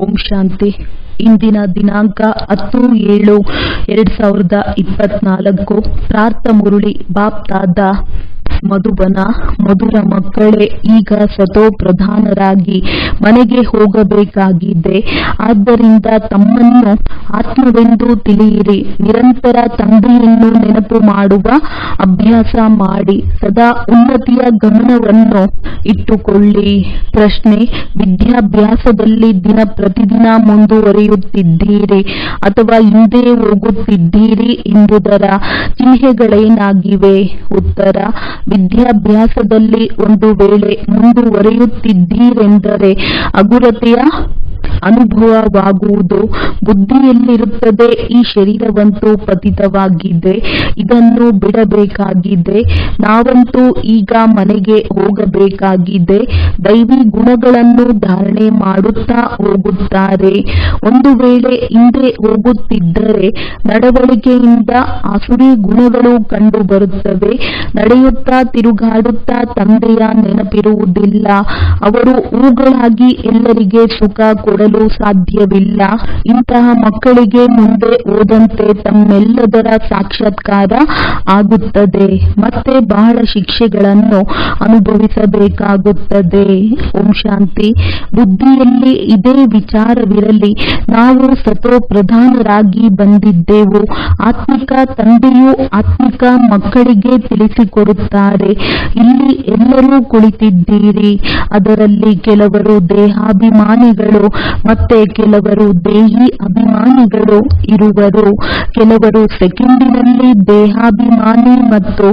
ಓಂ ಶಾಂತಿ. ಇಂದಿನ ದಿನಾಂಕ 10/7/2024. ಪ್ರಾರ್ಥ ಮುರುಳಿ ಬಾಪ್ತಾದ ಮಧುಬನ. ಮಧುರ ಮಕ್ಕಳೇ, ಈಗ ಸತೋ ಪ್ರಧಾನರಾಗಿ ಮನೆಗೆ ಹೋಗಬೇಕಾಗಿದೆ. ಆದ್ದರಿಂದ ತಮ್ಮನ್ನು ಆತ್ಮವೆಂದು ತಿಳಿಯಿರಿ. ನಿರಂತರ ತಂದೆಯನ್ನು ನೆನಪು ಮಾಡುವ ಅಭ್ಯಾಸ ಮಾಡಿ. ಸದಾ ಉನ್ನತಿಯ ಗಮನವನ್ನು ಇಟ್ಟುಕೊಳ್ಳಿ. ಪ್ರಶ್ನೆ: ವಿದ್ಯಾಭ್ಯಾಸದಲ್ಲಿ ದಿನ ಪ್ರತಿದಿನ ಮುಂದುವರಿಯುತ್ತಿದ್ದೀರಿ ಅಥವಾ ಹಿಂದೆ ಹೋಗುತ್ತಿದ್ದೀರಿ ಎಂಬುದರ ಚಿಹ್ನೆಗಳೇನಾಗಿವೆ? ಉತ್ತರ: ವಿದ್ಯಾಭ್ಯಾಸದಲ್ಲಿ ಒಂದು ವೇಳೆ ಮುಂದುವರಿಯುತ್ತಿದ್ದೀರೆಂದರೆ ಹಗುರತೆಯ ಅನುಭವವಾಗುವುದು ಬುದ್ಧಿಯಲ್ಲಿರುತ್ತದೆ. ಈ ಶರೀರವಂತೂ ಪತಿತವಾಗಿದೆ, ಇದನ್ನು ಬಿಡಬೇಕಾಗಿದೆ. ನಾವಂತೂ ಈಗ ಮನೆಗೆ ಹೋಗಬೇಕಾಗಿದೆ. ದೈವಿ ಗುಣಗಳನ್ನು ಧಾರಣೆ ಮಾಡುತ್ತಾ ಹೋಗುತ್ತಾರೆ. ಒಂದು ವೇಳೆ ಹಿಂದೆ ಹೋಗುತ್ತಿದ್ದರೆ ನಡವಳಿಕೆಯಿಂದ ಆಸುರಿ ಗುಣಗಳು ಕಂಡು ಬರುತ್ತವೆ. ನಡೆಯುತ್ತಾ ತಿರುಗಾಡುತ್ತಾ ತಂದೆಯ ನೆನಪಿರುವುದಿಲ್ಲ. ಅವರು ಹೂಗಳಾಗಿ ಎಲ್ಲರಿಗೆ ಸುಖ ಕೊಡಲು ಸಾಧ್ಯವಿಲ್ಲ. ಇಂತಹ ಮಕ್ಕಳಿಗೆ ಮುಂದೆ ಹೋದಂತೆ ತಮ್ಮೆಲ್ಲದರ ಸಾಕ್ಷಾತ್ಕಾರ ಆಗುತ್ತದೆ. ಮತ್ತೆ ಬಹಳ ಶಿಕ್ಷೆಗಳನ್ನು ಅನುಭವಿಸಬೇಕಾಗುತ್ತದೆ. ಓಂ ಶಾಂತಿ. ಬುದ್ಧಿಯಲ್ಲಿ ಇದೇ ವಿಚಾರವಿರಲಿ. ನಾವು ಸತೋ ಪ್ರಧಾನರಾಗಿ ಬಂದಿದ್ದೆವು. ಆತ್ಮಿಕ ತಂದೆಯು ಆತ್ಮಿಕ ಮಕ್ಕಳಿಗೆ ತಿಳಿಸಿಕೊಡುತ್ತಾರೆ. ಇಲ್ಲಿ ಎಲ್ಲರೂ ಕುಳಿತಿದ್ದೀರಿ. ಅದರಲ್ಲಿ ಕೆಲವರು ದೇಹಾಭಿಮಾನಿಗಳು ಮತ್ತೆ ಕೆಲವರು ದೇಹಿ ಅಭಿಮಾನಿಗಳು ಇರುವರು. ಕೆಲವರು ಸೆಕೆಂಡಿನಲ್ಲಿ ದೇಹಾಭಿಮಾನಿ ಮತ್ತು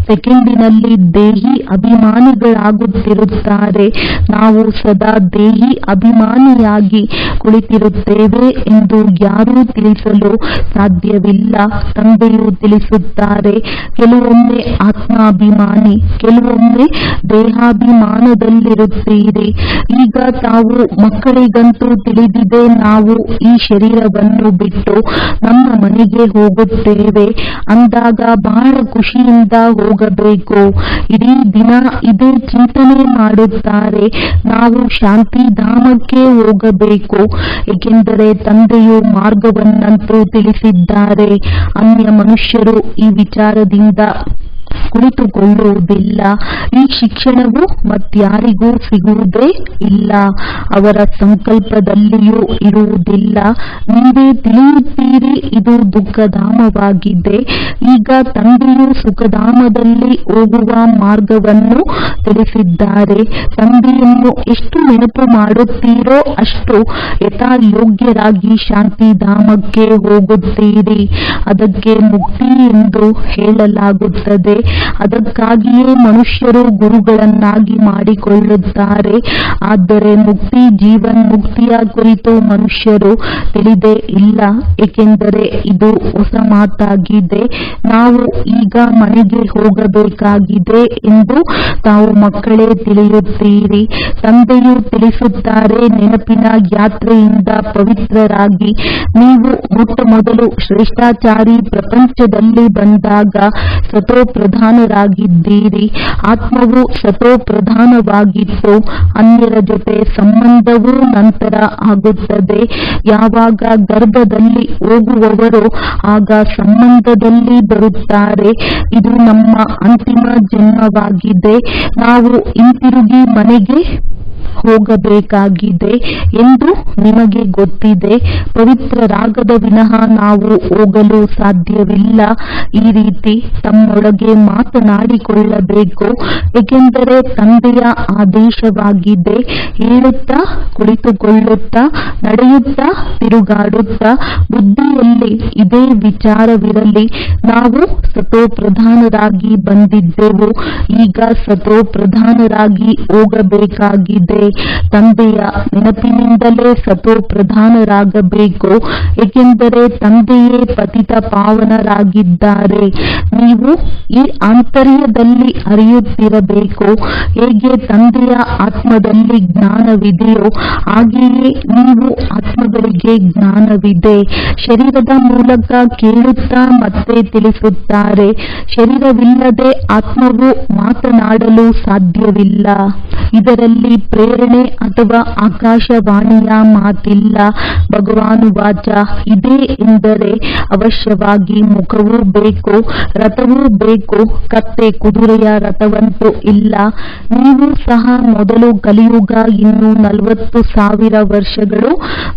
ಸೆಕೆಂಡಿನಲ್ಲಿ ದೇಹಿ ಅಭಿಮಾನಿಗಳಾಗುತ್ತಿರುತ್ತಾರೆ. ನಾವು ಸದಾ ದೇಹಿ ಅಭಿಮಾನಿಯಾಗಿ ಕುಳಿತಿರುತ್ತೇವೆ ಎಂದು ಯಾರೂ ತಿಳಿಸಲು ಸಾಧ್ಯವಿಲ್ಲ. ತಂದೆಯು ತಿಳಿಸುತ್ತಾರೆ, ಕೆಲವೊಮ್ಮೆ ಆತ್ಮಾಭಿಮಾನಿ, ಕೆಲವೊಮ್ಮೆ ದೇಹಾಭಿಮಾನದಲ್ಲಿರುತ್ತೀರಿ. ಈಗ ತಾವು ಮಕ್ಕಳಿಗಂತೂ ತಿಳಿದಿದೆ, ನಾವು ಈ ಶರೀರವನ್ನು ಬಿಟ್ಟು ನಮ್ಮ ಮನೆಗೆ ಹೋಗುತ್ತೇವೆ ಅಂದಾಗ ಬಹಳ ಖುಷಿಯಿಂದ ಹೋಗಬೇಕು. ಇಡೀ ದಿನ ಇದೇ ಚಿಂತನೆ ಮಾಡುತ್ತಾರೆ, ನಾವು ಶಾಂತಿಧಾಮಕ್ಕೆ ಹೋಗಬೇಕು. ಏಕೆಂದರೆ ತಂದೆಯು ಮಾರ್ಗವನ್ನಂತೂ ತಿಳಿಸಿದ್ದಾರೆ. ಅನ್ಯ ಮನುಷ್ಯರು ಈ ವಿಚಾರದಿಂದ ಕುಳಿತುಕೊಳ್ಳುವುದಿಲ್ಲ. ಈ ಶಿಕ್ಷಣವು ಮತ್ಯಾರಿಗೂ ಸಿಗುವುದೇ ಇಲ್ಲ, ಅವರ ಸಂಕಲ್ಪದಲ್ಲಿಯೂ ಇರುವುದಿಲ್ಲ. ನೀವೇ ತಿಳಿಯುತ್ತೀರಿ, ಇದು ದುಃಖಧಾಮವಾಗಿದೆ. ಈಗ ತಂದೆಯು ಸುಖಧಾಮದಲ್ಲಿ ಹೋಗುವ ಮಾರ್ಗವನ್ನು ತಿಳಿಸಿದ್ದಾರೆ. ತಂದೆಯನ್ನು ಎಷ್ಟು ನೆನಪು ಮಾಡುತ್ತೀರೋ ಅಷ್ಟು ಯಥಾಯೋಗ್ಯರಾಗಿ ಶಾಂತಿಧಾಮಕ್ಕೆ ಹೋಗುತ್ತೀರಿ. ಅದಕ್ಕೆ ಮುಕ್ತಿ ಎಂದು ಹೇಳಲಾಗುತ್ತದೆ. ಅದಕ್ಕಾಗಿಯೇ ಮನುಷ್ಯರು ಗುರುಗಳನ್ನಾಗಿ ಮಾಡಿಕೊಳ್ಳುತ್ತಾರೆ. ಆದರೆ ಮುಕ್ತಿ, ಜೀವನ್ ಮುಕ್ತಿಯ ಕುರಿತು ಮನುಷ್ಯರು ತಿಳಿದೇ ಇಲ್ಲ. ಏಕೆಂದರೆ ಇದು ಹೊಸ ಮಾತಾಗಿದೆ. ನಾವು ಈಗ ಮನೆಗೆ ಹೋಗಬೇಕಾಗಿದೆ ಎಂದು ತಾವು ಮಕ್ಕಳೇ ತಿಳಿಯುತ್ತೀರಿ. ತಂದೆಯು ತಿಳಿಸುತ್ತಾರೆ, ನೆನಪಿನ ಯಾತ್ರೆಯಿಂದ ಪವಿತ್ರರಾಗಿ ನೀವು ಮೊಟ್ಟಮೊದಲು ಶ್ರೇಷ್ಠಾಚಾರಿ ಪ್ರಪಂಚದಲ್ಲಿ ಬಂದಾಗ ಸತೋ ಪ್ರಧಾನರಾಗಿದ್ದೀರಿ. ಆತ್ಮವು ಸತೋ ಪ್ರಧಾನವಾಗಿತ್ತು. ಅನ್ಯರ ಜೊತೆ ಸಂಬಂಧವೂ ನಂತರ ಆಗುತ್ತದೆ. ಯಾವಾಗ ಗರ್ಭದಲ್ಲಿ ಹೋಗುವವರು ಆಗ ಸಂಬಂಧದಲ್ಲಿ ಬರುತ್ತಾರೆ. ಇದು ನಮ್ಮ ಅಂತಿಮ ಜನ್ಮವಾಗಿದೆ. ನಾವು ಹಿಂತಿರುಗಿ ಮನೆಗೆ ಹೋಗಬೇಕಾಗಿದೆ ಎಂದು ನಿಮಗೆ ಗೊತ್ತಿದೆ. ಪವಿತ್ರರಾಗದ ವಿನಃ ನಾವು ಹೋಗಲು ಸಾಧ್ಯವಿಲ್ಲ. ಈ ರೀತಿ ತಮ್ಮೊಳಗೆ ಮಾತನಾಡಿಕೊಳ್ಳಬೇಕು. ಏಕೆಂದರೆ ತಂದೆಯ ಆದೇಶವಾಗಿದೆ. ಹೇಳುತ್ತಾ, ಕುಳಿತುಕೊಳ್ಳುತ್ತಾ, ನಡೆಯುತ್ತಾ, ತಿರುಗಾಡುತ್ತಾ ಬುದ್ಧಿಯಲ್ಲಿ ಇದೇ ವಿಚಾರವಿರಲಿ. ನಾವು ಸತೋ ಪ್ರಧಾನರಾಗಿ ಬಂದಿದ್ದೆವು. ಈಗ ಸತೋ ಪ್ರಧಾನರಾಗಿ ಹೋಗಬೇಕಾಗಿದೆ. ತಂದೆಯ ನೆನಪಿನಿಂದಲೇ ಸತೋ ಪ್ರಧಾನರಾಗಬೇಕು. ಏಕೆಂದರೆ ತಂದೆಯೇ ಪತಿತ ಪಾವನರಾಗಿದ್ದಾರೆ. ನೀವು ಈ ಆಂತರ್ಯದಲ್ಲಿ ಅರಿಯುತ್ತಿರಬೇಕು. ಹೇಗೆ ತಂದೆಯ ಆತ್ಮದಲ್ಲಿ ಜ್ಞಾನವಿದೆಯೋ ಹಾಗೆಯೇ ನೀವು ಆತ್ಮಗಳಿಗೆ ಜ್ಞಾನವಿದೆ. ಶರೀರದ ಮೂಲಕ ಕೇಳುತ್ತಾ ಮತ್ತೆ ತಿಳಿಸುತ್ತಾರೆ. ಶರೀರವಿಲ್ಲದೆ ಆತ್ಮವು ಮಾತನಾಡಲು ಸಾಧ್ಯವಿಲ್ಲ. ಇದರಲ್ಲಿ ಪ್ರೇಮ ಪ್ರೇರಣೆ ಅಥವಾ ಆಕಾಶವಾಣಿಯ ಮಾತಿಲ್ಲ. ಭಗವಾನುವಾಚ ಇದೇ ಎಂದರೆ ಅವಶ್ಯವಾಗಿ ಮುಖವೂ ಬೇಕು, ರಥವೂ ಬೇಕು, ಕತ್ತೆ ಕುದುರೆಯ ರಥವಂತೂ ಇಲ್ಲ. ನೀವು ಸಹ ಮೊದಲು ಕಲಿಯುಗ ಇನ್ನು 40,000 ವರ್ಷಗಳು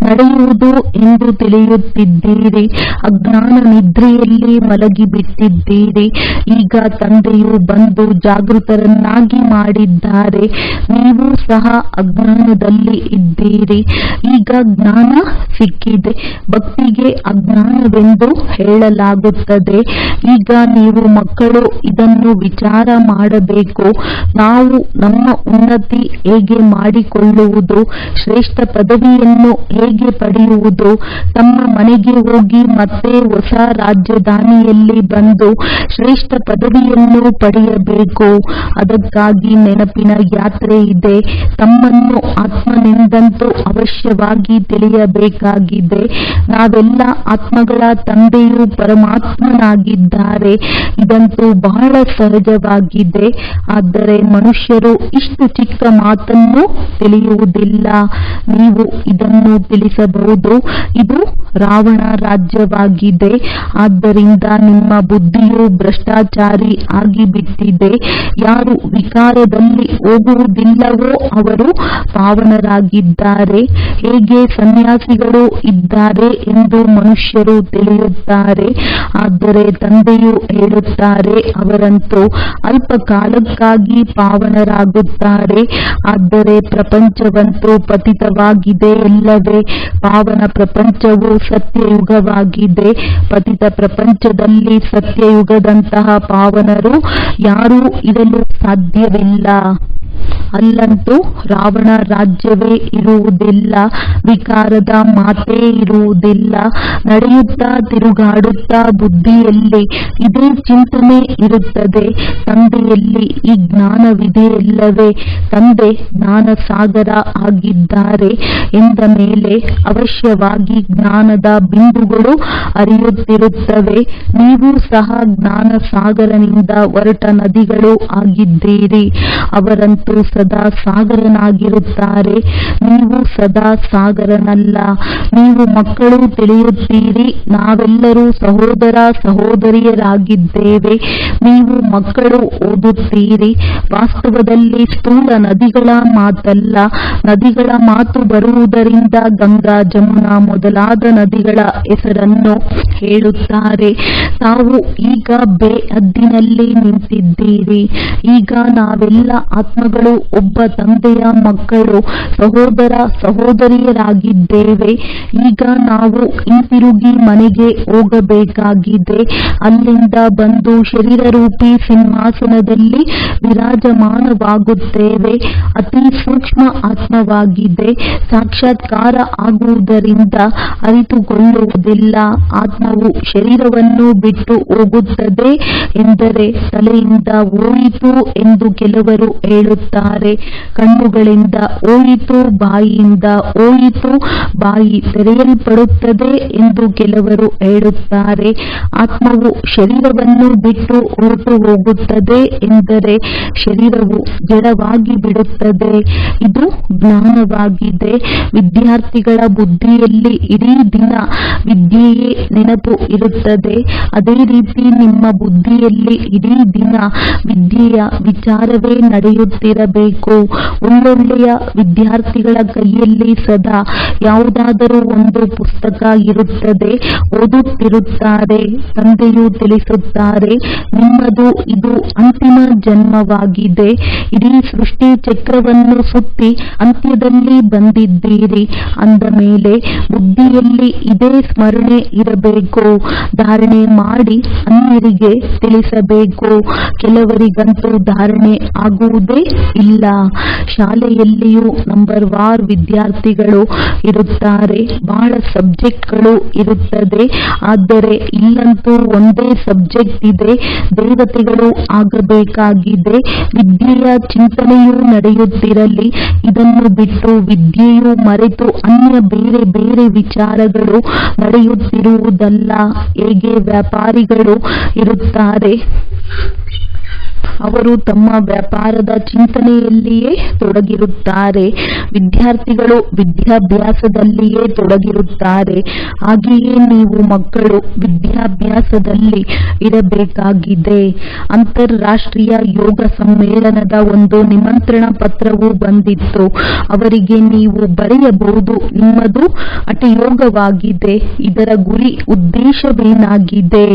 ನಡೆಯುವುದು ಎಂದು ತಿಳಿಯುತ್ತಿದ್ದೀರಿ. ಅಜ್ಞಾನ ನಿದ್ರೆಯಲ್ಲಿ ಮಲಗಿಬಿಟ್ಟಿದ್ದೀರಿ. ಈಗ ತಂದೆಯು ಬಂದು ಜಾಗೃತರನ್ನಾಗಿ ಮಾಡಿದ್ದಾರೆ. ನೀವು ಸಹ ಅಜ್ಞಾನದಲ್ಲಿ ಇದ್ದೀರಿ. ಈಗ ಜ್ಞಾನ ಸಿಕ್ಕಿದೆ. ಭಕ್ತಿಗೆ ಅಜ್ಞಾನವೆಂದು ಹೇಳಲಾಗುತ್ತದೆ. ಈಗ ನೀವು ಮಕ್ಕಳು ಇದನ್ನು ವಿಚಾರ ಮಾಡಬೇಕು. ನಾವು ನಮ್ಮ ಉನ್ನತಿ ಹೇಗೆ ಮಾಡಿಕೊಳ್ಳುವುದು, ಶ್ರೇಷ್ಠ ಪದವಿಯನ್ನು ಹೇಗೆ ಪಡೆಯುವುದು, ತಮ್ಮ ಮನೆಗೆ ಹೋಗಿ ಮತ್ತೆ ಹೊಸ ರಾಜಧಾನಿಯಲ್ಲಿ ಬಂದು ಶ್ರೇಷ್ಠ ಪದವಿಯನ್ನು ಪಡೆಯಬೇಕು. ಅದಕ್ಕಾಗಿ ನೆನಪಿನ ಯಾತ್ರೆ ಇದೆ. ತಮ್ಮನ್ನು ಆತ್ಮನೆಂದಂತೂ ಅವಶ್ಯವಾಗಿ ತಿಳಿಯಬೇಕಾಗಿದೆ. ನಾವೆಲ್ಲ ಆತ್ಮಗಳ ತಂದೆಯು ಪರಮಾತ್ಮನಾಗಿದ್ದಾರೆ. ಇದಂತೂ ಬಹಳ ಸಹಜವಾಗಿದೆ. ಆದರೆ ಮನುಷ್ಯರು ಇಷ್ಟು ಚಿಕ್ಕ ಮಾತನ್ನು ತಿಳಿಯುವುದಿಲ್ಲ. ನೀವು ಇದನ್ನು ತಿಳಿಸಬಹುದು. ಇದು ರಾವಣ ರಾಜ್ಯವಾಗಿದೆ. ಆದ್ದರಿಂದ ನಿಮ್ಮ ಬುದ್ಧಿಯು ಭ್ರಷ್ಟಾಚಾರಿ ಆಗಿಬಿಟ್ಟಿದೆ. ಯಾರು ವಿಕಾರದಲ್ಲಿ ಹೋಗುವುದಿಲ್ಲವೋ ಅವರು ಪಾವನರಾಗಿದ್ದಾರೆ. ಹೇಗೆ ಸನ್ಯಾಸಿಗಳು ಇದ್ದಾರೆ ಎಂದು ಮನುಷ್ಯರು ತಿಳಿಯುತ್ತಾರೆ. ಆದರೆ ತಂದೆಯು ಹೇಳುತ್ತಾರೆ ಅವರಂತೂ ಅಲ್ಪ ಕಾಲಕ್ಕಾಗಿ ಪಾವನರಾಗುತ್ತಾರೆ. ಆದರೆ ಪ್ರಪಂಚವಂತೂ ಪತಿತವಾಗಿದೆ ಅಲ್ಲವೇ? ಪಾವನ ಪ್ರಪಂಚವು ಸತ್ಯಯುಗವಾಗಿದೆ. ಪತಿತ ಪ್ರಪಂಚದಲ್ಲಿ ಸತ್ಯಯುಗದಂತಹ ಪಾವನರು ಯಾರೂ ಇರಲು ಸಾಧ್ಯವಿಲ್ಲ. ಅಲ್ಲಂತೂ ರಾವಣ ರಾಜ್ಯವೇ ಇರುವುದಿಲ್ಲ. ವಿಕಾರದ ಮಾತೇ ಇರುವುದಿಲ್ಲ. ನಡೆಯುತ್ತಾ ತಿರುಗಾಡುತ್ತಾ ಬುದ್ಧಿಯಲ್ಲಿ ಇದೇ ಚಿಂತನೆ ಇರುತ್ತದೆ. ತಂದೆಯಲ್ಲಿ ಈ ಜ್ಞಾನವಿದೆಯಲ್ಲವೇ? ತಂದೆ ಜ್ಞಾನ ಸಾಗರ ಆಗಿದ್ದಾರೆ ಎಂದ ಮೇಲೆ ಅವಶ್ಯವಾಗಿ ಜ್ಞಾನದ ಬಿಂದುಗಳು ಹರಿಯುತ್ತಿರುತ್ತವೆ. ನೀವು ಸಹ ಜ್ಞಾನ ಸಾಗರನಿಂದ ಹೊರಟ ನದಿಗಳು ಆಗಿದ್ದೀರಿ. ಅವರಂತೂ ಸದಾ ಸಾಗರನಾಗಿರುತ್ತಾರೆ. ನೀವು ಸದಾ ಸಾಗರನಲ್ಲ. ನೀವು ಮಕ್ಕಳು ತಿಳಿಯುತ್ತೀರಿ. ನಾವೆಲ್ಲರೂ ಸಹೋದರ ಸಹೋದರಿಯರಾಗಿದ್ದೇವೆ. ನೀವು ಮಕ್ಕಳು ಓದುತ್ತೀರಿ. ವಾಸ್ತವದಲ್ಲಿ ಸ್ಥೂಲ ನದಿಗಳ ಮಾತಲ್ಲ. ನದಿಗಳ ಮಾತು ಬರುವುದರಿಂದ ಗಂಗಾ, ಜಮುನಾ ಮೊದಲಾದ ನದಿಗಳ ಹೆಸರನ್ನು ಹೇಳುತ್ತಾರೆ. ತಾವು ಈಗ ಬೇಹದ್ದಿನಲ್ಲಿ ನಿಂತಿದ್ದೀರಿ. ಈಗ ನಾವೆಲ್ಲ ಆತ್ಮಗಳು ಒಬ್ಬ ತಂದೆಯ ಮಕ್ಕಳು, ಸಹೋದರ ಸಹೋದರಿಯರಾಗಿದ್ದೇವೆ. ಈಗ ನಾವು ಹಿಂತಿರುಗಿ ಮನೆಗೆ ಹೋಗಬೇಕಾಗಿದೆ. ಅಲ್ಲಿಂದ ಬಂದು ಶರೀರರೂಪಿ ಸಿಂಹಾಸನದಲ್ಲಿ ವಿರಾಜಮಾನವಾಗುತ್ತೇವೆ. ಅತಿ ಸೂಕ್ಷ್ಮ ಆತ್ಮವಾಗಿದೆ. ಸಾಕ್ಷಾತ್ಕಾರ ಆಗುವುದರಿಂದ ಅರಿತುಕೊಳ್ಳುವುದಿಲ್ಲ. ಆತ್ಮವು ಶರೀರವನ್ನು ಬಿಟ್ಟು ಹೋಗುತ್ತದೆ ಎಂದರೆ ತಲೆಯಿಂದ ಹೋಯಿತು ಎಂದು ಕೆಲವರು ಹೇಳುತ್ತಾರೆ. ಕಣ್ಣುಗಳಿಂದ ಹೋಯಿತು, ಬಾಯಿಯಿಂದ ಹೋಯಿತು, ಬಾಯಿ ತೆರೆಯಲ್ಪಡುತ್ತದೆ ಎಂದು ಕೆಲವರು ಹೇಳುತ್ತಾರೆ. ಆತ್ಮವು ಶರೀರವನ್ನು ಬಿಟ್ಟು ಹೊರಟು ಹೋಗುತ್ತದೆ ಎಂದರೆ ಶರೀರವು ಜಡವಾಗಿ ಬಿಡುತ್ತದೆ. ಇದು ಜ್ಞಾನವಾಗಿದೆ. ವಿದ್ಯಾರ್ಥಿಗಳ ಬುದ್ಧಿಯಲ್ಲಿ ಇಡೀ ದಿನ ವಿದ್ಯೆಯೇ ನೆನಪು ಇರುತ್ತದೆ. ಅದೇ ರೀತಿ ನಿಮ್ಮ ಬುದ್ಧಿಯಲ್ಲಿ ಇಡೀ ದಿನ ವಿದ್ಯೆಯ ವಿಚಾರವೇ ನಡೆಯುತ್ತಿರಬೇಕು. ಒಳ್ಳೊಳ್ಳೆಯ ವಿದ್ಯಾರ್ಥಿಗಳ ಕೈಯಲ್ಲಿ ಸದಾ ಯಾವುದಾದರೂ ಒಂದು ಪುಸ್ತಕ ಇರುತ್ತದೆ. ಓದುತ್ತಿರುತ್ತಾರೆ. ತಂದೆಯು ತಿಳಿಸುತ್ತಾರೆ, ನಿಮ್ಮದು ಇದು ಅಂತಿಮ ಜನ್ಮವಾಗಿದೆ. ಇಡೀ ಸೃಷ್ಟಿ ಚಕ್ರವನ್ನು ಸುತ್ತಿ ಅಂತ್ಯದಲ್ಲಿ ಬಂದಿದ್ದೀರಿ. ಅಂದ ಮೇಲೆ ಬುದ್ಧಿಯಲ್ಲಿ ಇದೇ ಸ್ಮರಣೆ ಇರಬೇಕು. ಧಾರಣೆ ಮಾಡಿ ಅನ್ಯರಿಗೆ ತಿಳಿಸಬೇಕು. ಕೆಲವರಿಗಂತೂ ಧಾರಣೆ ಆಗುವುದೇ ಇಲ್ಲ. ಶಾಲೆಯಲ್ಲಿಯೂ ನಂಬರ್ ವಾರ್ ವಿದ್ಯಾರ್ಥಿಗಳು ಇರುತ್ತಾರೆ. ಬಹಳ ಸಬ್ಜೆಕ್ಟ್ಗಳು ಇರುತ್ತದೆ. ಆದರೆ ಇಲ್ಲಂತೂ ಒಂದೇ ಸಬ್ಜೆಕ್ಟ್ ಇದೆ. ದೇವತೆಗಳು ಆಗಬೇಕಾಗಿದೆ. ವಿದ್ಯೆಯ ಚಿಂತನೆಯೂ ನಡೆಯುತ್ತಿರಲಿ. ಇದನ್ನು ಬಿಟ್ಟು ವಿದ್ಯೆಯು ಮರೆತು ಅನ್ಯ ಬೇರೆ ಬೇರೆ ವಿಚಾರಗಳು ನಡೆಯುತ್ತಿರುವುದಲ್ಲ. ಹೇಗೆ ವ್ಯಾಪಾರಿಗಳು ಇರುತ್ತಾರೆ. ಅವರು ತಮ್ಮ ವ್ಯಾಪಾರದ ಚಿಂತನೆಯಲ್ಲಿಯೇ ತೊಡಗಿರುತ್ತಾರೆ. ವಿದ್ಯಾರ್ಥಿಗಳು ವಿದ್ಯಾಭ್ಯಾಸದಲ್ಲಿಯೇ ತೊಡಗಿರುತ್ತಾರೆ. ಹಾಗೆಯೇ ನೀವು ಮಕ್ಕಳು ವಿದ್ಯಾಭ್ಯಾಸದಲ್ಲಿ ಇರಬೇಕಾಗಿದೆ. ಅಂತಾರಾಷ್ಟ್ರೀಯ ಯೋಗ ಸಮ್ಮೇಳನದ ಒಂದು ನಿಮಂತ್ರಣ ಪತ್ರವು ಬಂದಿತ್ತು. ಅವರಿಗೆ ನೀವು ಬರೆಯಬಹುದು, ನಿಮ್ಮದು ಹಠಯೋಗವಾಗಿದೆ. ಇದರ ಗುರಿ ಉದ್ದೇಶವೇನಾಗಿದೆ?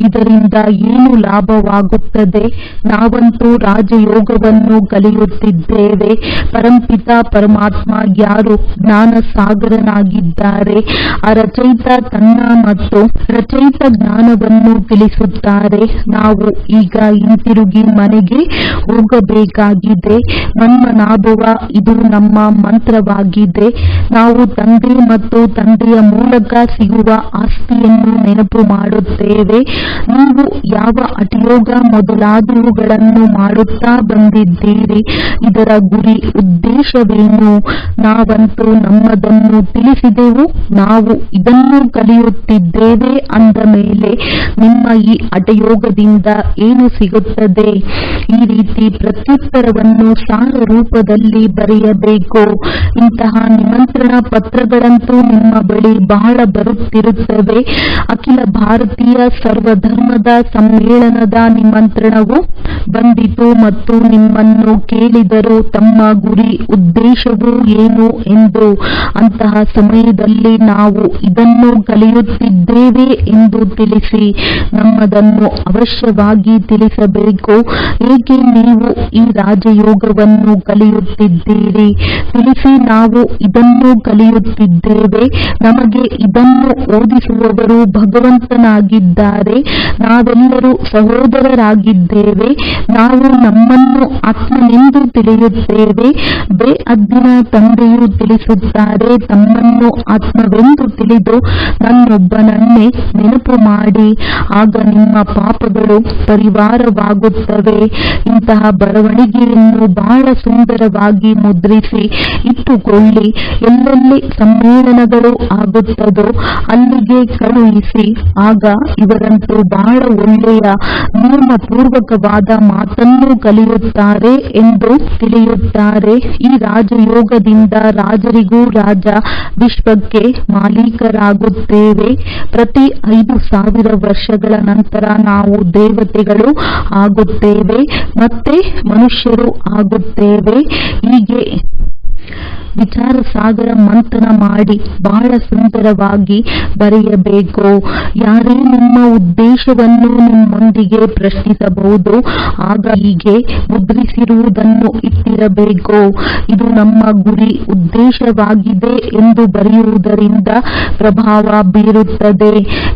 ಇದರಿಂದ ಏನು ಲಾಭವಾಗುತ್ತದೆ? ನಾವಂತೂ ರಾಜಯೋಗವನ್ನು ಕಲಿಯುತ್ತಿದ್ದೇವೆ. ಪರಂಪಿತ ಪರಮಾತ್ಮ ಯಾರು ಜ್ಞಾನ ಸಾಗರನಾಗಿದ್ದಾರೆ. ಆ ರಚಯಿತ ತನ್ನ ಮತ್ತು ರಚಯಿತ ಜ್ಞಾನವನ್ನು ತಿಳಿಸುತ್ತಾರೆ. ನಾವು ಈಗ ಹಿಂತಿರುಗಿ ಮನೆಗೆ ಹೋಗಬೇಕಾಗಿದೆ. ಮನ್ಮನಾಭವ ಇದು ನಮ್ಮ ಮಂತ್ರವಾಗಿದೆ. ನಾವು ತಂದೆ ಮತ್ತು ತಂದೆಯ ಮೂಲಕ ಸಿಗುವ ಆಸ್ತಿಯನ್ನು ನೆನಪು ಮಾಡುತ್ತೇವೆ. ನೀವು ಯಾವ ಹಠಯೋಗ ಮೊದಲಾದವುಗಳನ್ನು ಮಾಡುತ್ತಾ ಬಂದಿದ್ದೀರಿ? ಇದರ ಗುರಿ ಉದ್ದೇಶವೇನು? ನಾವಂತೂ ನಮ್ಮದನ್ನು ತಿಳಿಸಿದೆವು. ನಾವು ಇದನ್ನು ಕಲಿಯುತ್ತಿದ್ದೇವೆ ಅಂದ ಮೇಲೆ ನಿಮ್ಮ ಈ ಹಠಯೋಗದಿಂದ ಏನು ಸಿಗುತ್ತದೆ? ಈ ರೀತಿ ಪ್ರತ್ಯುತ್ತರವನ್ನು ಸಾರ ರೂಪದಲ್ಲಿ ಬರೆಯಬೇಕು. ಇಂತಹ ನಿಮಂತ್ರಣ ಪತ್ರಗಳಂತೂ ನಿಮ್ಮ ಬಳಿ ಬಹಳ ಬರುತ್ತಿರುತ್ತವೆ. ಅಖಿಲ ಭಾರತೀಯ ಸರ್ವಧರ್ಮದ ಸಮ್ಮೇಳನದ ನಿಮಂತ್ರಣವು ಬಂದಿತು ಮತ್ತು ನಿಮ್ಮನ್ನು ಕೇಳಿದರು ತಮ್ಮ ಗುರಿ ಉದ್ದೇಶವು ಏನು ಎಂದು. ಅಂತಹ ಸಮಯದಲ್ಲಿ ನಾವು ಇದನ್ನು ಕಲಿಯುತ್ತಿದ್ದೇವೆ ಎಂದು ತಿಳಿಸಿ. ನಮ್ಮದನ್ನು ಅವಶ್ಯವಾಗಿ ತಿಳಿಸಬೇಕು. ಏಕೆ ನೀವು ಈ ರಾಜಯೋಗವನ್ನು ಕಲಿಯುತ್ತಿದ್ದೀರಿ? ತಿಳಿಸಿ. ನಾವು ಇದನ್ನು ಕಲಿಯುತ್ತಿದ್ದೇವೆ. ನಮಗೆ ಇದನ್ನು ಓದಿಸುವವರು ಭಗವಂತನಾಗಿದ್ದಾರೆ. ನಾವೆಲ್ಲರೂ ಸಹೋದರರಾಗಿದ್ದೇವೆ. ನಾವು ನಮ್ಮನ್ನು ಆತ್ಮನೆಂದು ತಿಳಿಯುತ್ತೇವೆ. ಬೇಅದ್ದಿನ ತಂದೆಯು ತಿಳಿಸುತ್ತಾರೆ, ತಮ್ಮನ್ನು ಆತ್ಮವೆಂದು ತಿಳಿದು ನನ್ನೊಬ್ಬನನ್ನೇ ನೆನಪು ಮಾಡಿ. ಆಗ ನಿಮ್ಮ ಪಾಪಗಳು ಪರಿವಾರವಾಗುತ್ತವೆ. ಇಂತಹ ಬರವಣಿಗೆಯನ್ನು ಬಹಳ ಸುಂದರವಾಗಿ ಮುದ್ರಿಸಿ ಇಟ್ಟುಕೊಳ್ಳಿ. ಎಲ್ಲೆಲ್ಲಿ ಸಮ್ಮೇಳನಗಳು ಆಗುತ್ತದೋ ಅಲ್ಲಿಗೆ ಕಳುಹಿಸಿ. ಆಗ ಇವರಂತೂ ಬಹಳ ಒಳ್ಳೆಯ ನಿಯಮಪೂರ್ವಕವಾದ ಮಾತನ್ನು ಕಲಿಯುತ್ತಾರೆ ಎಂದು ತಿಳಿಯುತ್ತಾರೆ. ಈ ರಾಜಯೋಗದಿಂದ ರಾಜರಿಗೂ ರಾಜ, ವಿಶ್ವಕ್ಕೆ ಮಾಲೀಕರಾಗುತ್ತೇವೆ. ಪ್ರತಿ 5,000 ವರ್ಷಗಳ ನಂತರ ನಾವು ದೇವತೆಗಳು ಆಗುತ್ತೇವೆ, ಮತ್ತೆ ಮನುಷ್ಯರು ಆಗುತ್ತೇವೆ. ಹೀಗೆ ವಿಚಾರ ಸಾಗರ ಮಂಥನ ಮಾಡಿ ಬಹಳ ಸುಂದರವಾಗಿ ಬರೆಯಬೇಕು. ಯಾರೇ ನಿಮ್ಮ ಉದ್ದೇಶವನ್ನು ನಿಮ್ಮೊಂದಿಗೆ ಪ್ರಶ್ನಿಸಬಹುದು. ಆಗ ಹೀಗೆ ಮುದ್ರಿಸಿರುವುದನ್ನು ಇಟ್ಟಿರಬೇಕು. ಇದು ನಮ್ಮ ಗುರಿ ಉದ್ದೇಶವಾಗಿದೆ ಎಂದು ಬರೆಯುವುದರಿಂದ ಪ್ರಭಾವ ಬೀರುತ್ತದೆ.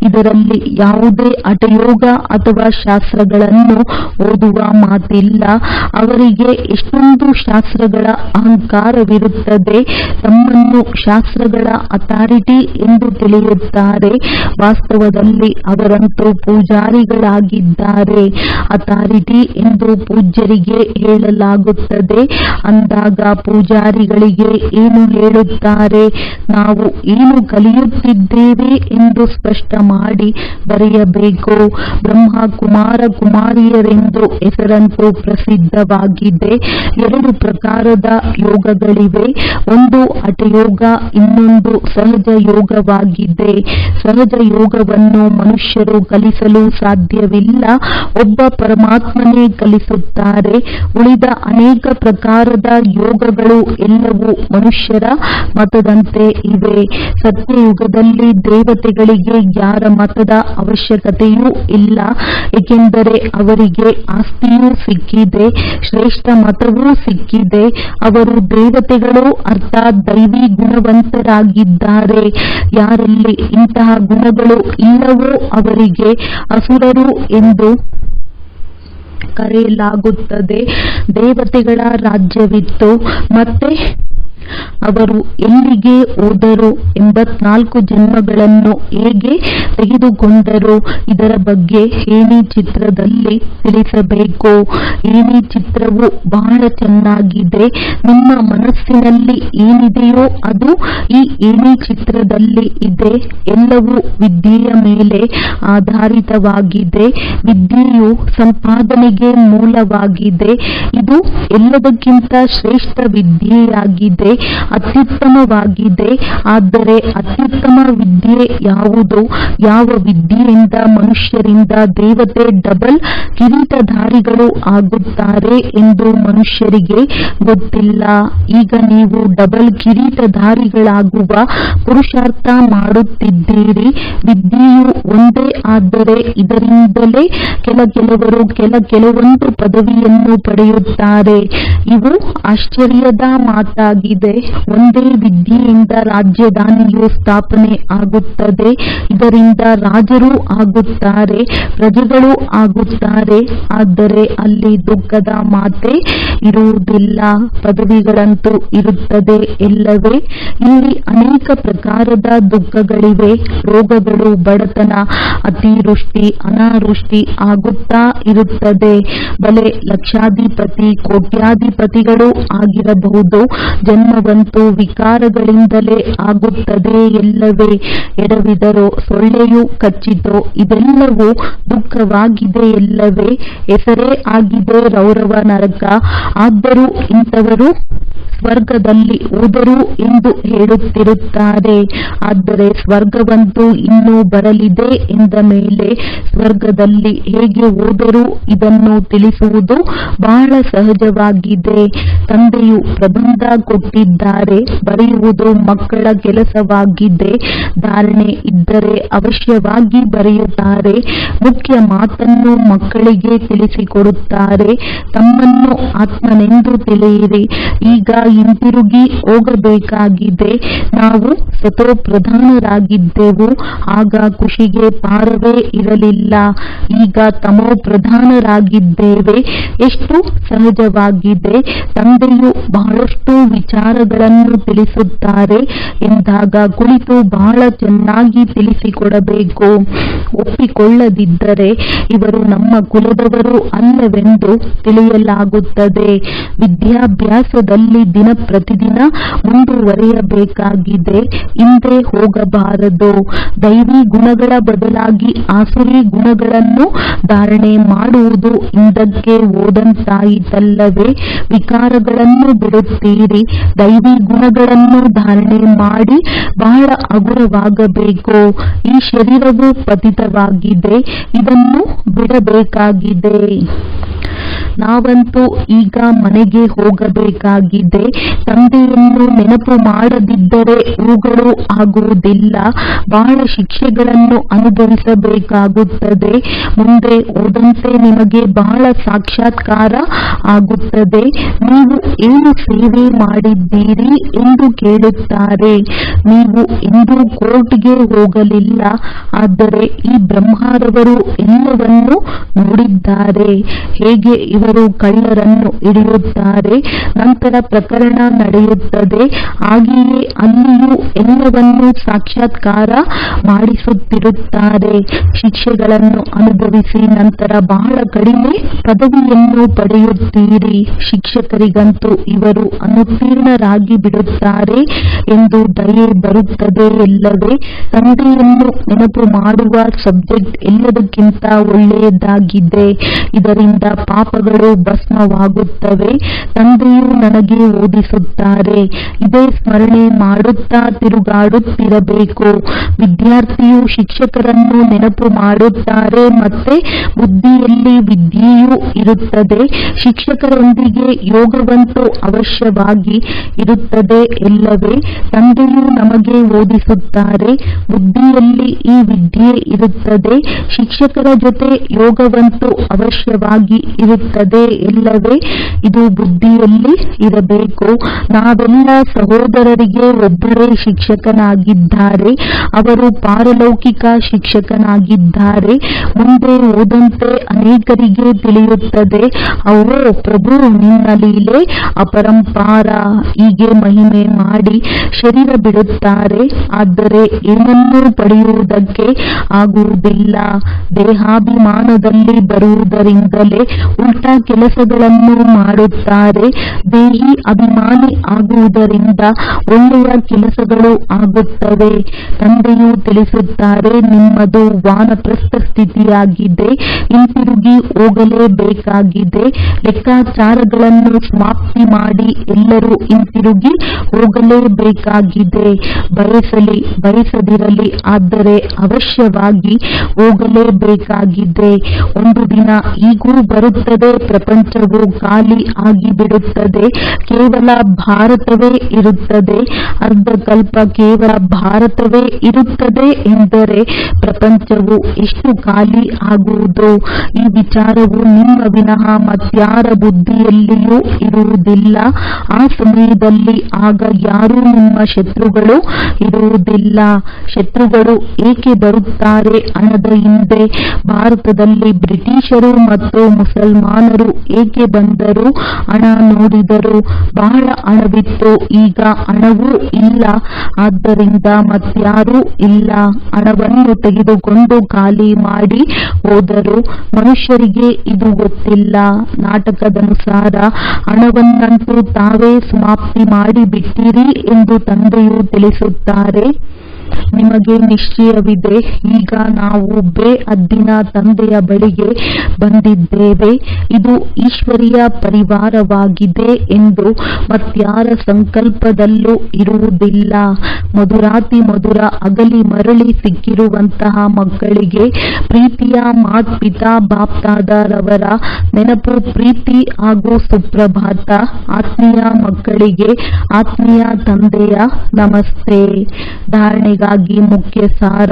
ಇದರಲ್ಲಿ ಯಾವುದೇ ಹಠಯೋಗ ಅಥವಾ ಶಾಸ್ತ್ರಗಳನ್ನು ಓದುವ ಮಾತಿಲ್ಲ. ಅವರಿಗೆ ಎಷ್ಟೊಂದು ಶಾಸ್ತ್ರಗಳ ಅಹಂಕಾರವಿರುತ್ತದೆ. ತಮ್ಮನ್ನು ಶಾಸ್ತ್ರಗಳ ಅಥಾರಿಟಿ ಎಂದು ತಿಳಿಯುತ್ತಾರೆ. ವಾಸ್ತವದಲ್ಲಿ ಅವರಂತೂ ಪೂಜಾರಿಗಳಾಗಿದ್ದಾರೆ. ಅಥಾರಿಟಿ ಎಂದು ಪೂಜ್ಯರಿಗೆ ಹೇಳಲಾಗುತ್ತದೆ. ಅಂದಾಗ ಪೂಜಾರಿಗಳಿಗೆ ಏನು ಹೇಳುತ್ತಾರೆ? ನಾವು ಏನು ಕಲಿಯುತ್ತಿದ್ದೇವೆ ಎಂದು ಸ್ಪಷ್ಟ ಮಾಡಿ ಬರೆಯಬೇಕು. ಬ್ರಹ್ಮ ಕುಮಾರ ಕುಮಾರಿಯರೆಂದು ಹೆಸರಂತೂ ಪ್ರಸಿದ್ಧವಾಗಿದೆ. 2 ಪ್ರಕಾರದ ಯೋಗಗಳಿವೆ. ಒಂದು ಹಠಯೋಗ, ಇನ್ನೊಂದು ಸಹಜ ಯೋಗವಾಗಿದೆ. ಸಹಜ ಯೋಗವನ್ನು ಮನುಷ್ಯರು ಕಲಿಸಲು ಸಾಧ್ಯವಿಲ್ಲ. ಒಬ್ಬ ಪರಮಾತ್ಮನೇ ಕಲಿಸುತ್ತಾರೆ. ಉಳಿದ ಅನೇಕ ಪ್ರಕಾರದ ಯೋಗಗಳು ಎಲ್ಲವೂ ಮನುಷ್ಯರ ಮತದಂತೆ ಇವೆ. ಸತ್ಯಯುಗದಲ್ಲಿ ದೇವತೆಗಳಿಗೆ ಯಾರ ಮತದ ಅವಶ್ಯಕತೆಯೂ ಇಲ್ಲ. ಏಕೆಂದರೆ ಅವರಿಗೆ ಆಸ್ತಿಯೂ ಸಿಕ್ಕಿದೆ, ಶ್ರೇಷ್ಠ ಮತವೂ ಸಿಕ್ಕಿದೆ. ಅವರು ದೇವತೆಗಳು ಅರ್ಥಾತ್ ದೈವಿ ಗುಣವಂತರಾಗಿದ್ದಾರೆ. ಯಾರಲ್ಲಿ ಇಂತಹ ಗುಣಗಳು ಇಲ್ಲವೋ ಅವರಿಗೆ ಅಸುರರು ಎಂದು ಕರೆಯಲಾಗುತ್ತದೆ. ದೇವತೆಗಳ ರಾಜ್ಯವಿತ್ತು, ಮತ್ತೆ ಅವರು ಎಲ್ಲಿಗೆ ಹೋದರು, 84 ಜನ್ಮಗಳನ್ನು ಹೇಗೆ ತೆಗೆದುಕೊಂಡರು, ಇದರ ಬಗ್ಗೆ ಏಣಿ ಚಿತ್ರದಲ್ಲಿ ತಿಳಿಸಬೇಕು. ಏಣಿ ಚಿತ್ರವು ಬಹಳ ಚೆನ್ನಾಗಿದೆ. ನಿಮ್ಮ ಮನಸ್ಸಿನಲ್ಲಿ ಏನಿದೆಯೋ ಅದು ಈ ಏಣಿ ಚಿತ್ರದಲ್ಲಿ ಇದೆ. ಎಲ್ಲವೂ ವಿದ್ಯೆಯ ಮೇಲೆ ಆಧಾರಿತವಾಗಿದೆ. ವಿದ್ಯೆಯು ಸಂಪಾದನೆಗೆ ಮೂಲವಾಗಿದೆ. ಇದು ಎಲ್ಲದಕ್ಕಿಂತ ಶ್ರೇಷ್ಠ ವಿದ್ಯೆಯಾಗಿದೆ, ಅತ್ಯುತ್ತಮವಾಗಿದೆ. ಆದರೆ ಅತ್ಯುತ್ತಮ ವಿದ್ಯೆ ಯಾವುದು? ಯಾವ ವಿದ್ಯೆಯಿಂದ ಮನುಷ್ಯರಿಂದ ದೇವತೆ ಡಬಲ್ ಕಿರೀಟಧಾರಿಗಳು ಆಗುತ್ತಾರೆ ಎಂದು ಮನುಷ್ಯರಿಗೆ ಗೊತ್ತಿಲ್ಲ. ಈಗ ನೀವು ಡಬಲ್ ಕಿರೀಟಧಾರಿಗಳಾಗುವ ಪುರುಷಾರ್ಥ ಮಾಡುತ್ತಿದ್ದೀರಿ. ವಿದ್ಯೆಯು ಒಂದೇ, ಆದರೆ ಇದರಿಂದಲೇ ಕೆಲವರು ಕೆಲವೊಂದು ಪದವಿಯನ್ನು ಪಡೆಯುತ್ತಾರೆ. ಇವು ಆಶ್ಚರ್ಯದ ಮಾತಾಗಿದೆ. ಒಂದೇ ವಿದ್ಯೆಯಿಂದ ರಾಜಧಾನಿಯು ಸ್ಥಾಪನೆ ಆಗುತ್ತದೆ. ಇದರಿಂದ ರಾಜರು ಆಗುತ್ತಾರೆ, ಪ್ರಜೆಗಳು ಆಗುತ್ತಾರೆ. ಆದರೆ ಅಲ್ಲಿ ದುಃಖದ ಮಾತೇ ಇರುವುದಿಲ್ಲ. ಪದವಿಗಳಂತೂ ಇರುತ್ತದೆ ಎಲ್ಲವೇ. ಇಲ್ಲಿ ಅನೇಕ ಪ್ರಕಾರದ ದುಃಖಗಳಿವೆ. ರೋಗಗಳು, ಬಡತನ, ಅತಿವೃಷ್ಟಿ, ಅನಾವೃಷ್ಟಿ ಆಗುತ್ತಾ ಇರುತ್ತದೆ. ಬಲೆ ಲಕ್ಷಾಧಿಪತಿ, ಕೋಟ್ಯಾಧಿಪತಿಗಳು ಆಗಿರಬಹುದು. ಜನ್ಮವಂತೂ ವಿಕಾರಗಳಿಂದಲೇ ಆಗುತ್ತದೆ ಎಲ್ಲವೇ. ಎಡವಿದರೋ ಸೊಳ್ಳೆಯು ಕಚ್ಚಿತೋ, ಇದೆಲ್ಲವೂ ದುಃಖವಾಗಿದೆ ಎಲ್ಲವೇ. ಹೆಸರೇ ಆಗಿದೆ ರೌರವ ನರಕ. ಆದರೂ ಇಂಥವರು ಸ್ವರ್ಗದಲ್ಲಿ ಹೋದರು ಎಂದು ಹೇಳುತ್ತಿರುತ್ತಾರೆ. ಆದರೆ ಸ್ವರ್ಗವಂತೂ ಇನ್ನೂ ಬರಲಿದೆ ಎಂದ ಮೇಲೆ ಸ್ವರ್ಗದಲ್ಲಿ ಹೇಗೆ ಹೋದರು ಇದನ್ನು ತಿಳಿಸುವುದು ಬಹಳ ಸಹಜವಾಗಿದೆ. ತಂದೆಯು ಪ್ರಬಂಧ ಕೊಟ್ಟಿದ್ದಾರೆ, ಬರೆಯುವುದು ಮಕ್ಕಳ ಕೆಲಸವಾಗಿದೆ. ಧಾರಣೆ ಇದ್ದರೆ ಅವಶ್ಯವಾಗಿ ಬರೆಯುತ್ತಾರೆ. ಮುಖ್ಯ ಮಾತನ್ನು ಮಕ್ಕಳಿಗೆ ತಿಳಿಸಿಕೊಡುತ್ತಾರೆ. ತಮ್ಮನ್ನು ಆತ್ಮನೆಂದು ತಿಳಿಯಿರಿ. ಈಗ ಹಿಂತಿರುಗಿ ಹೋಗಬೇಕಾಗಿದೆ. ನಾವು ಸತೋಪ್ರಧಾನರಾಗಿದ್ದೆವು, ಆಗ ಖುಷಿಗೆ ಪಾರವೇ ಇರಲಿಲ್ಲ. ಈಗ ತಮೋಪ್ರಧಾನರಾಗಿದ್ದೇವೆ. ಎಷ್ಟು ಸಹಜವಾಗಿದೆ. ತಂದೆಯು ಬಹಳಷ್ಟು ವಿಚಾರಗಳನ್ನು ತಿಳಿಸುತ್ತಾರೆ ಎಂದಾಗ ಕುಳಿತು ಬಹಳ ಚೆನ್ನಾಗಿ ತಿಳಿಸಿಕೊಡಬೇಕು. ಒಪ್ಪಿಕೊಳ್ಳದಿದ್ದರೆ ಇವರು ನಮ್ಮ ಕುಲದವರು ಅಲ್ಲವೆಂದು ತಿಳಿಯಲಾಗುತ್ತದೆ. ವಿದ್ಯಾಭ್ಯಾಸದಲ್ಲಿ ದಿನ ಪ್ರತಿದಿನ ಮುಂದುವರಿಯಬೇಕಾಗಿದೆ. ಹಿಂದೆ ಹೋಗಬಾರದು. ದೈವಿ ಗುಣಗಳ ಬದಲಾಗಿ ಆಸುರಿ ಗುಣಗಳನ್ನು ಧಾರಣೆ ಮಾಡುವುದು ಹಿಂದಕ್ಕೆ ಹೋದಂತಾಯಿತಲ್ಲವೇ. ವಿಕಾರಗಳನ್ನು ಬಿಡುತ್ತೀರಿ. ದೈವಿ ಗುಣಗಳನ್ನು ಧಾರಣೆ ಮಾಡಿ ಬಹಳ ಹಗುರವಾಗಬೇಕು. ಈ ಶರೀರವು ಪತಿತವಾಗಿದೆ, ಇದನ್ನು ಬಿಡಬೇಕಾಗಿದೆ. ನಾವಂತೂ ಈಗ ಮನೆಗೆ ಹೋಗಬೇಕಾಗಿದೆ. ತಂದೆಯನ್ನು ನೆನಪು ಮಾಡದಿದ್ದರೆ ಇವುಗಳು ಆಗುವುದಿಲ್ಲ. ಬಹಳ ಶಿಕ್ಷೆಗಳನ್ನು ಅನುಭವಿಸಬೇಕಾಗುತ್ತದೆ. ಮುಂದೆ ಹೋದಂತೆ ನಿಮಗೆ ಬಹಳ ಸಾಕ್ಷಾತ್ಕಾರ ಆಗುತ್ತದೆ. ನೀವು ಏನು ಸೇವೆ ಮಾಡಿದ್ದೀರಿ ಎಂದು ಕೇಳುತ್ತಾರೆ. ನೀವು ಎಂದೂ ಕೋರ್ಟ್ಗೆ ಹೋಗಲಿಲ್ಲ, ಆದರೆ ಈ ಬ್ರಹ್ಮರವರು ಎಲ್ಲವನ್ನೂ ನೋಡಿದ್ದಾರೆ. ಹೇಗೆ ಇವರು ಕಳ್ಳರನ್ನು ಹಿಡಿಯುತ್ತಾರೆ, ನಂತರ ಪ್ರಕರಣ ನಡೆಯುತ್ತದೆ. ಹಾಗೆಯೇ ಅಲ್ಲಿಯೂ ಎಲ್ಲವನ್ನೂ ಸಾಕ್ಷಾತ್ಕಾರ ಮಾಡಿಸುತ್ತಿರುತ್ತಾರೆ. ಶಿಕ್ಷೆಗಳನ್ನು ಅನುಭವಿಸಿ ನಂತರ ಬಹಳ ಕಡಿಮೆ ಪದವಿಯನ್ನು ಪಡೆಯುತ್ತೀರಿ. ಶಿಕ್ಷಕರಿಗಂತೂ ಇವರು ಅನುತ್ತೀರ್ಣರಾಗಿ ಬಿಡುತ್ತಾರೆ ಎಂದು ದಯೆ ಬರುತ್ತದೆ ಎಲ್ಲವೇ. ತಂದೆಯನ್ನು ನೆನಪು ಮಾಡುವ ಸಬ್ಜೆಕ್ಟ್ ಎಲ್ಲದಕ್ಕಿಂತ ಒಳ್ಳೆಯದಾಗಿದೆ. ಇದರಿಂದ ಪಾಪಗಳು ಭಸ್ಮವಾಗುತ್ತವೆ. ತಂದೆಯು ನನಗೆ ಓದಿಸುತ್ತಾರೆ. ಇದೇ ಸ್ಮರಣೆ ಮಾಡುತ್ತಾ ತಿರುಗಾಡುತ್ತಿರಬೇಕು. ವಿದ್ಯಾರ್ಥಿಯು ಶಿಕ್ಷಕರನ್ನು ನೆನಪು ಮಾಡುತ್ತಾರೆ. ಮತ್ತೆ ಬುದ್ಧಿಯಲ್ಲಿ ವಿದ್ಯೆಯೂ ಇರುತ್ತದೆ. ಶಿಕ್ಷಕರೊಂದಿಗೆ ಯೋಗವಂತೂ ಅವಶ್ಯವಾಗಿ ಇರುತ್ತದೆ ಎಲ್ಲವೇ. ತಂದೆಯು ನಮಗೆ ಓದಿಸುತ್ತಾರೆ. ಬುದ್ಧಿಯಲ್ಲಿ ಈ ವಿದ್ಯೆ ಇರುತ್ತದೆ. ಶಿಕ್ಷಕರ ಜೊತೆ ಯೋಗವಂತೂ ಅವಶ್ಯವಾಗಿ ಇರುತ್ತದೆ. ಇರುತ್ತದೆ ಎಲ್ಲವೇ? ಇದು ಬುದ್ಧಿಯಲ್ಲಿ ಇರಬೇಕು. ನಾವೆಲ್ಲ ಸಹೋದರರಿಗೆ ಒಬ್ಬರೇ ಶಿಕ್ಷಕನಾಗಿದ್ದಾರೆ. ಅವರು ಪಾರಲೌಕಿಕ ಶಿಕ್ಷಕನಾಗಿದ್ದಾರೆ. ಮುಂದೆ ಓದಂತೆ ಅನೇಕರಿಗೆ ತಿಳಿಯುತ್ತದೆ, ಅವೋ ಪ್ರಭು ನಿನ್ನ ಲೀಲೆ ಅಪರಂಪಾರ. ಹೀಗೆ ಮಹಿಮೆ ಮಾಡಿ ಶರೀರ ಬಿಡುತ್ತಾರೆ. ಆದರೆ ಏನನ್ನೂ ಪಡೆಯುವುದಕ್ಕೆ ಆಗುವುದಿಲ್ಲ. ದೇಹಾಭಿಮಾನದಲ್ಲಿ ಬರುವುದರಿಂದಲೇ ಉಲ್ಟಾ ಕೆಲಸಗಳನ್ನು ಮಾಡುತ್ತಾರೆ. ದೇಹಿ ಅಭಿಮಾನಿ ಆಗುವುದರಿಂದ ಒಳ್ಳೆಯ ಕೆಲಸಗಳು ಆಗುತ್ತವೆ. ತಂದೆಯು ತಿಳಿಸುತ್ತಾರೆ, ನಿಮ್ಮದು ವಾನಪ್ರಸ್ಥ ಸ್ಥಿತಿಯಾಗಿದೆ, ಹಿಂತಿರುಗಿ ಹೋಗಲೇಬೇಕಾಗಿದೆ. ಲೆಕ್ಕಾಚಾರಗಳನ್ನು ಸಮಾಪ್ತಿ ಮಾಡಿ ಎಲ್ಲರೂ ಹಿಂತಿರುಗಿ ಹೋಗಲೇಬೇಕಾಗಿದೆ. ಬಯಸಲಿ ಬಯಸದಿರಲಿ, ಆದರೆ ಅವಶ್ಯವಾಗಿ ಹೋಗಲೇಬೇಕಾಗಿದೆ. ಒಂದು ದಿನ ಹೀಗೂ ಬರುತ್ತದೆ, ಪ್ರಪಂಚವು ಖಾಲಿ ಆಗಿಬಿಡುತ್ತದೆ. ಕೇವಲ ಭಾರತವೇ ಇರುತ್ತದೆ. ಅರ್ಧಕಲ್ಪ ಕೇವಲ ಭಾರತವೇ ಇರುತ್ತದೆ ಎಂದರೆ ಪ್ರಪಂಚವು ಎಷ್ಟು ಖಾಲಿ ಆಗುವುದು? ಈ ವಿಚಾರವು ನಿಮ್ಮ ವಿನಃ ಮತ್ಯಾರ ಬುದ್ಧಿಯಲ್ಲಿಯೂ ಇರುವುದಿಲ್ಲ. ಆ ಸಮಯದಲ್ಲಿ ಆಗ ಯಾರೂ ನಿಮ್ಮ ಶತ್ರುಗಳು ಇರುವುದಿಲ್ಲ. ಶತ್ರುಗಳು ಏಕೆ ಬರುತ್ತಾರೆ ಹಣದ ಹಿಂದೆ? ಭಾರತದಲ್ಲಿ ಬ್ರಿಟಿಷರು ಮತ್ತು ಮುಸಲ್ಮಾನರು ಏಕೆ ಬಂದರು? ಹಣ ನೋಡಿದರು, ಬಹಳ ಹಣವಿತ್ತು. ಈಗ ಹಣವೂ ಇಲ್ಲ, ಆದ್ದರಿಂದ ಮತ್ಯಾರೂ ಇಲ್ಲ. ಹಣವನ್ನು ತೆಗೆದುಕೊಂಡು ಖಾಲಿ ಮಾಡಿ ಹೋದರು. ಮನುಷ್ಯರಿಗೆ ಇದು ಗೊತ್ತಿಲ್ಲ. ನಾಟಕದನುಸಾರ ಹಣವನ್ನಂತೂ ತಾವೇ ಸಮಾಪ್ತಿ ಮಾಡಿ ಬಿಟ್ಟಿರಿ ಎಂದು ತಂದೆಯು ತಿಳಿಸುತ್ತಾರೆ. ನಿಮಗೆ ನಿಶ್ಚಯವಿದೆ, ಈಗ ನಾವು ಬೇಅದ್ದಿನ ತಂದೆಯ ಬಳಿಗೆ ಬಂದಿದ್ದೇವೆ. ಇದು ಈಶ್ವರೀಯ ಪರಿವಾರವಾಗಿದೆ ಎಂದು ಮತ್ಯಾರ ಸಂಕಲ್ಪದಲ್ಲೂ ಇರುವುದಿಲ್ಲ. ಮಧುರಾತಿ ಮಧುರ ಅಗಲಿ ಮರಳಿ ಸಿಕ್ಕಿರುವಂತಹ ಮಕ್ಕಳಿಗೆ ಪ್ರೀತಿಯ ಮಾತ್ಪಿತಾ ಬಾಪ್ದಾದರವರ ನೆನಪು, ಪ್ರೀತಿ ಹಾಗೂ ಸುಪ್ರಭಾತ. ಆತ್ಮೀಯ ಮಕ್ಕಳಿಗೆ ಆತ್ಮೀಯ ತಂದೆಯ ನಮಸ್ತೆ. ಧಾರಣೆಗಾಗಿ ಮುಖ್ಯ ಸಾರ: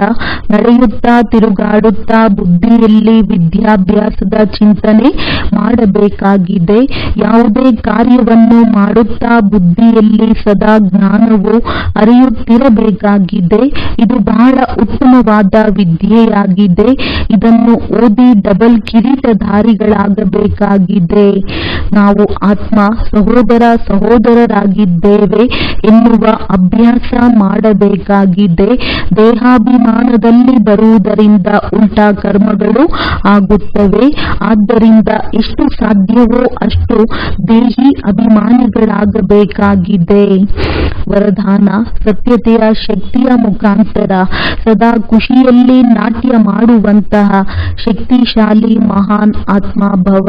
ನಡೆಯುತ್ತಾ ತಿರುಗಾಡುತ್ತಾ ಬುದ್ಧಿಯಲ್ಲಿ ವಿದ್ಯಾಭ್ಯಾಸದ ಚಿಂತನೆ ಮಾಡಬೇಕಾಗಿದೆ. ಯಾವುದೇ ಕಾರ್ಯವನ್ನು ಮಾಡುತ್ತಾ ಬುದ್ಧಿಯಲ್ಲಿ ಸದಾ ಜ್ಞಾನವು ಹರಿಯುತ್ತಿರಬೇಕಾಗಿದೆ. ಇದು ಬಹಳ ಉತ್ತಮವಾದ ವಿದ್ಯೆಯಾಗಿದೆ. ಇದನ್ನು ಓದಿ ಡಬಲ್ ಕಿರೀಟಧಾರಿಗಳಾಗಬೇಕಾಗಿದೆ. ನಾವು ಆತ್ಮ ಸಹೋದರರಾಗಿದ್ದೇವೆ ಎನ್ನುವ ಅಭ್ಯಾಸ ಮಾಡಬೇಕಾಗಿದೆ. ದೇಹಾಭಿಮಾನದಲ್ಲಿ ಬರುವುದರಿಂದ ಉಲ್ಟಾ ಕರ್ಮಗಳು ಆಗುತ್ತವೆ. ಆದ್ದರಿಂದ ಎಷ್ಟು ಸಾಧ್ಯವೋ ಅಷ್ಟು ದೇಹಿ ಅಭಿಮಾನಿಗಳಾಗಬೇಕಾಗಿದೆ. ವರದಾನ: ಸತ್ಯತೆಯ ಶಕ್ತಿಯ ಮುಖಾಂತರ ಸದಾ ಖುಷಿಯಲ್ಲಿ ನಾಟ್ಯ ಮಾಡುವಂತಹ ಶಕ್ತಿಶಾಲಿ ಮಹಾನ್ ಆತ್ಮಭವ.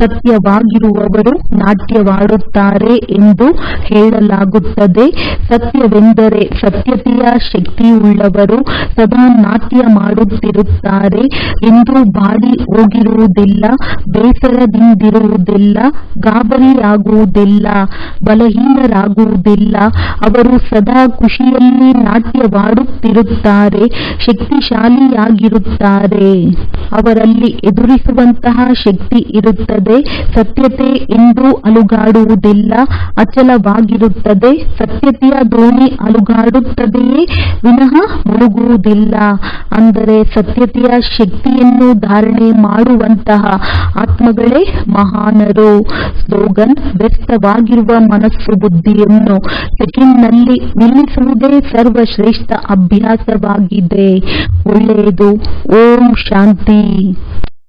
ಸತ್ಯವಾಗಿರುವವರು ನಾಟ್ಯವಾಡುತ್ತಾರೆ ಎಂದು ಹೇಳಲಾಗುತ್ತದೆ. ಸತ್ಯವೆಂದರೆ ಸತ್ಯತೆಯ ಶಕ್ತಿಯುಳ್ಳವರು ಸದಾ ನಾಟ್ಯ ಮಾಡುತ್ತಿರುತ್ತಾರೆ ಎಂದು ಬಾಡಿ ಹೋಗಿರುವುದಿಲ್ಲ, ಬೇಸರದಿಂದಿರುವುದಿಲ್ಲ, ಗಾಬರಿಯಾಗುವುದಿಲ್ಲ, ಬಲಹೀನರಾಗುವುದಿಲ್ಲ. ಅವರು ಸದಾ ಖುಷಿಯಲ್ಲಿ ನಾಟ್ಯವಾಡುತ್ತಿರುತ್ತಾರೆ, ಶಕ್ತಿಶಾಲಿಯಾಗಿರುತ್ತಾರೆ. ಅವರಲ್ಲಿ ಎದುರಿಸುವಂತಹ ಶಕ್ತಿ ಇರುತ್ತದೆ. ಸತ್ಯತೆ ಎಂದೂ ಅಲುಗಾಡುವುದಿಲ್ಲ, ಅಚಲವಾಗಿರುತ್ತದೆ. ಸತ್ಯತೆಯ ದೋಣಿ ಅಲುಗಾಡುತ್ತದೆಯೇ ವಿನಃ ಮುಳುಗುವುದಿಲ್ಲ. ಅಂದರೆ ಸತ್ಯತೆಯ ಶಕ್ತಿಯನ್ನು ಧಾರಣೆ ಮಾಡುವಂತಹ ಆತ್ಮಗಳೇ ಮಹಾನರು. ಸ್ಲೋಗನ್: ವ್ಯಸ್ತವಾಗಿರುವ ಮನಸ್ಸು ಬುದ್ಧಿಯನ್ನು ಸೆಕೆಂಡ್ನಲ್ಲಿ ನಿಲ್ಲಿಸುವುದೇ ಸರ್ವಶ್ರೇಷ್ಠ ಅಭ್ಯಾಸವಾಗಿದೆ. ಒಳ್ಳೆಯದು. ಓಂ ಶಾಂತಿ.